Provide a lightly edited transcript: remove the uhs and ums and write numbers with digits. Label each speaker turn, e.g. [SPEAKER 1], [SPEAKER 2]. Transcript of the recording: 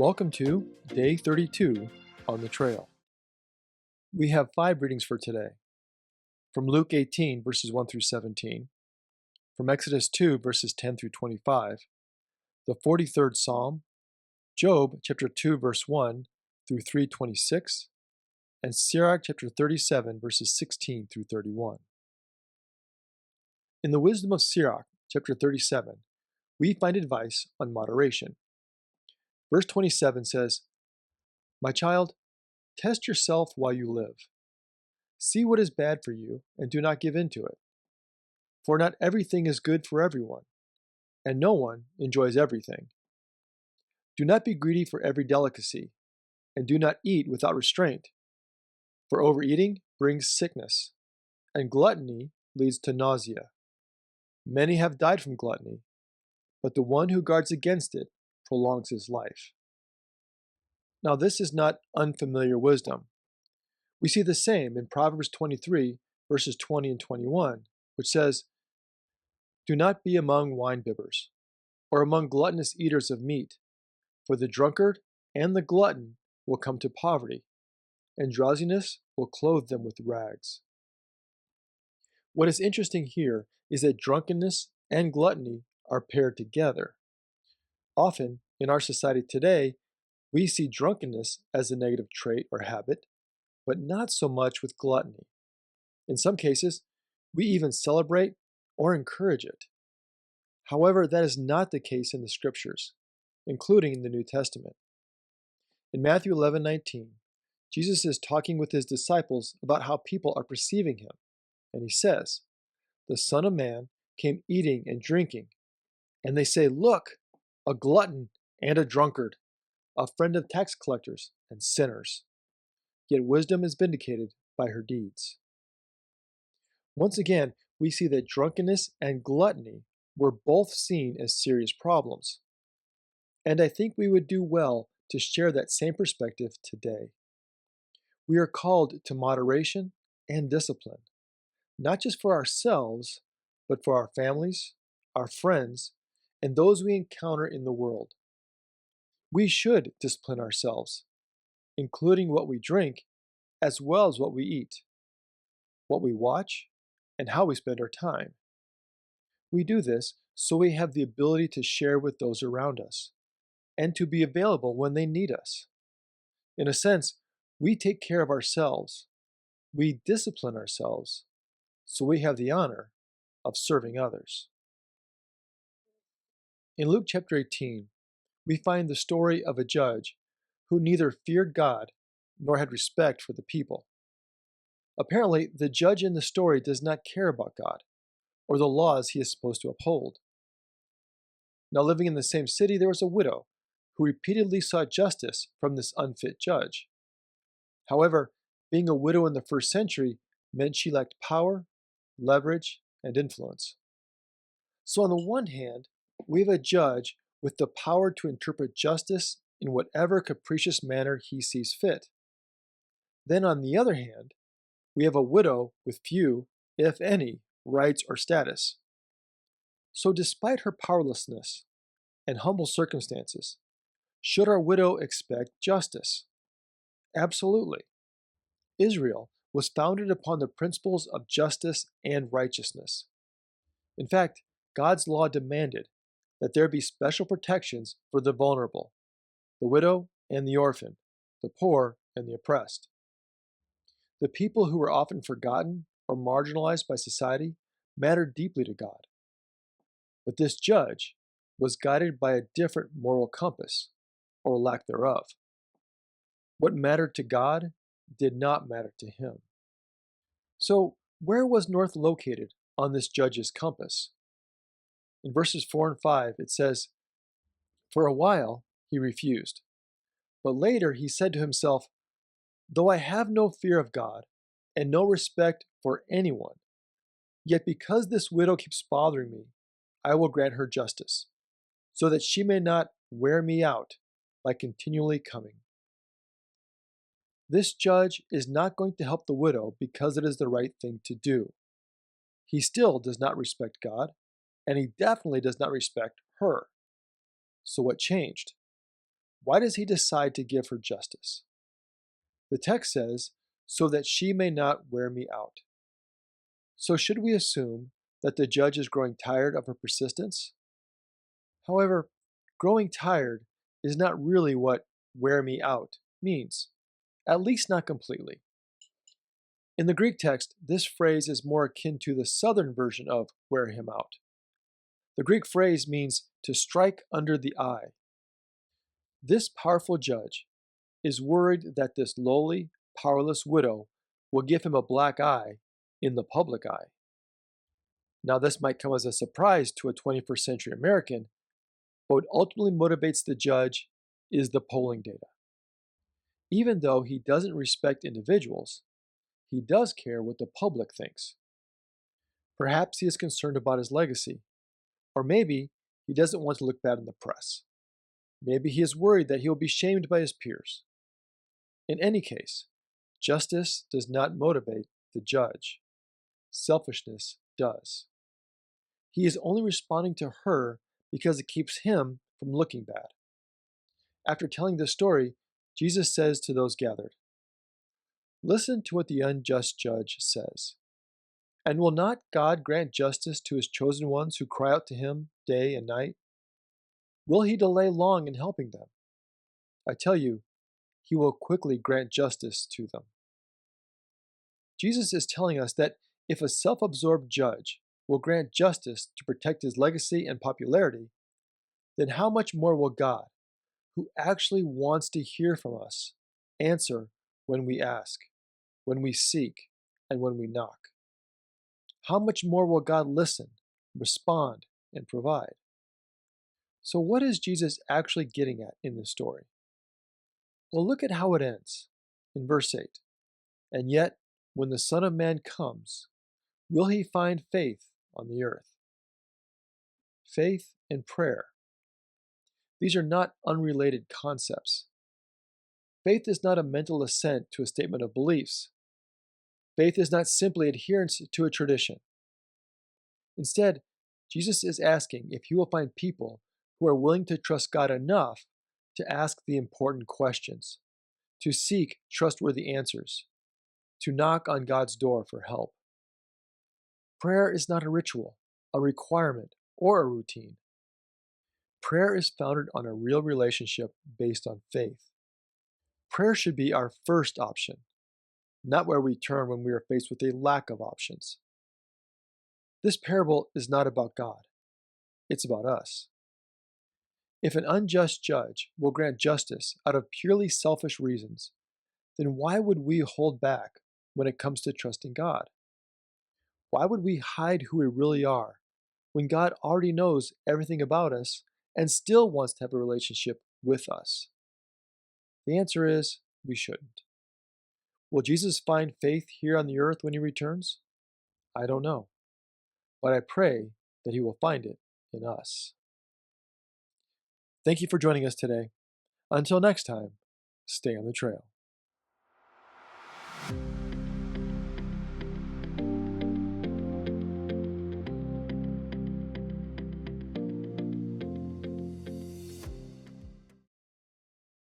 [SPEAKER 1] Welcome to Day 32 on the Trail. We have 5 readings for today. From Luke 18, verses 1 through 17, from Exodus 2, verses 10 through 25, the 43rd Psalm, Job chapter 2, verse 1 through 3:26, and Sirach chapter 37, verses 16 through 31. In the wisdom of Sirach chapter 37, we find advice on moderation. Verse 27 says, "My child, test yourself while you live. See what is bad for you, and do not give in to it. For not everything is good for everyone, and no one enjoys everything. Do not be greedy for every delicacy, and do not eat without restraint. For overeating brings sickness, and gluttony leads to nausea. Many have died from gluttony, but the one who guards against it prolongs his life." Now, this is not unfamiliar wisdom. We see the same in Proverbs 23, verses 20 and 21, which says, "Do not be among wine-bibbers, or among gluttonous eaters of meat, for the drunkard and the glutton will come to poverty, and drowsiness will clothe them with rags." What is interesting here is that drunkenness and gluttony are paired together. Often, in our society today, we see drunkenness as a negative trait or habit, but not so much with gluttony. In some cases, we even celebrate or encourage it. However, that is not the case in the Scriptures, including in the New Testament. In Matthew 11:19, Jesus is talking with his disciples about how people are perceiving him, and he says, "The Son of Man came eating and drinking, and they say, 'Look, a glutton and a drunkard, a friend of tax collectors and sinners.' Yet wisdom is vindicated by her deeds." Once again, we see that drunkenness and gluttony were both seen as serious problems. And I think we would do well to share that same perspective today. We are called to moderation and discipline, not just for ourselves, but for our families, our friends, and those we encounter in the world. We should discipline ourselves, including what we drink, as well as what we eat, what we watch, and how we spend our time. We do this so we have the ability to share with those around us, and to be available when they need us. In a sense, we take care of ourselves. We discipline ourselves, so we have the honor of serving others. In Luke chapter 18, we find the story of a judge who neither feared God nor had respect for the people. Apparently, the judge in the story does not care about God or the laws he is supposed to uphold. Now, living in the same city, there was a widow who repeatedly sought justice from this unfit judge. However, being a widow in the first century meant she lacked power, leverage, and influence. So on the one hand, we have a judge with the power to interpret justice in whatever capricious manner he sees fit. Then on the other hand, we have a widow with few, if any, rights or status. So despite her powerlessness and humble circumstances, should our widow expect justice? Absolutely. Israel was founded upon the principles of justice and righteousness. In fact, God's law demanded that there be special protections for the vulnerable, the widow and the orphan, the poor and the oppressed. The people who were often forgotten or marginalized by society mattered deeply to God. But this judge was guided by a different moral compass, or lack thereof. What mattered to God did not matter to him. So, where was North located on this judge's compass? In verses 4 and 5, it says, "For a while he refused, but later he said to himself, 'Though I have no fear of God and no respect for anyone, yet because this widow keeps bothering me, I will grant her justice, so that she may not wear me out by continually coming.'" This judge is not going to help the widow because it is the right thing to do. He still does not respect God, and he definitely does not respect her. So what changed? why does he decide to give her justice? The text says, so that she may not wear me out. So should we assume that the judge is growing tired of her persistence? However, growing tired is not really what wear me out means, at least not completely. In the Greek text, this phrase is more akin to the southern version of wear him out. The Greek phrase means to strike under the eye. This powerful judge is worried that this lowly, powerless widow will give him a black eye in the public eye. Now, this might come as a surprise to a 21st century American, but what ultimately motivates the judge is the polling data. Even though he doesn't respect individuals, he does care what the public thinks. Perhaps he is concerned about his legacy, or maybe he doesn't want to look bad in the press. Maybe he is worried that he will be shamed by his peers. In any case, justice does not motivate the judge. Selfishness does. He is only responding to her because it keeps him from looking bad. After telling this story, Jesus says to those gathered, listen to what the unjust judge says. And will not God grant justice to his chosen ones who cry out to him day and night? Will he delay long in helping them? I tell you, he will quickly grant justice to them. Jesus is telling us that if a self-absorbed judge will grant justice to protect his legacy and popularity, then how much more will God, who actually wants to hear from us, answer when we ask, when we seek, and when we knock? How much more will God listen, respond, and provide? So what is Jesus actually getting at in this story? Well, look at how it ends in verse 8. And yet, when the Son of Man comes, will he find faith on the earth? Faith and prayer. These are not unrelated concepts. Faith is not a mental assent to a statement of beliefs. Faith is not simply adherence to a tradition. Instead, Jesus is asking if he will find people who are willing to trust God enough to ask the important questions, to seek trustworthy answers, to knock on God's door for help. Prayer is not a ritual, a requirement, or a routine. Prayer is founded on a real relationship based on faith. Prayer should be our first option, not where we turn when we are faced with a lack of options. This parable is not about God. It's about us. If an unjust judge will grant justice out of purely selfish reasons, then why would we hold back when it comes to trusting God? Why would we hide who we really are when God already knows everything about us and still wants to have a relationship with us? The answer is we shouldn't. Will Jesus find faith here on the earth when he returns? I don't know, but I pray that he will find it in us. Thank you for joining us today. Until next time, stay on the trail.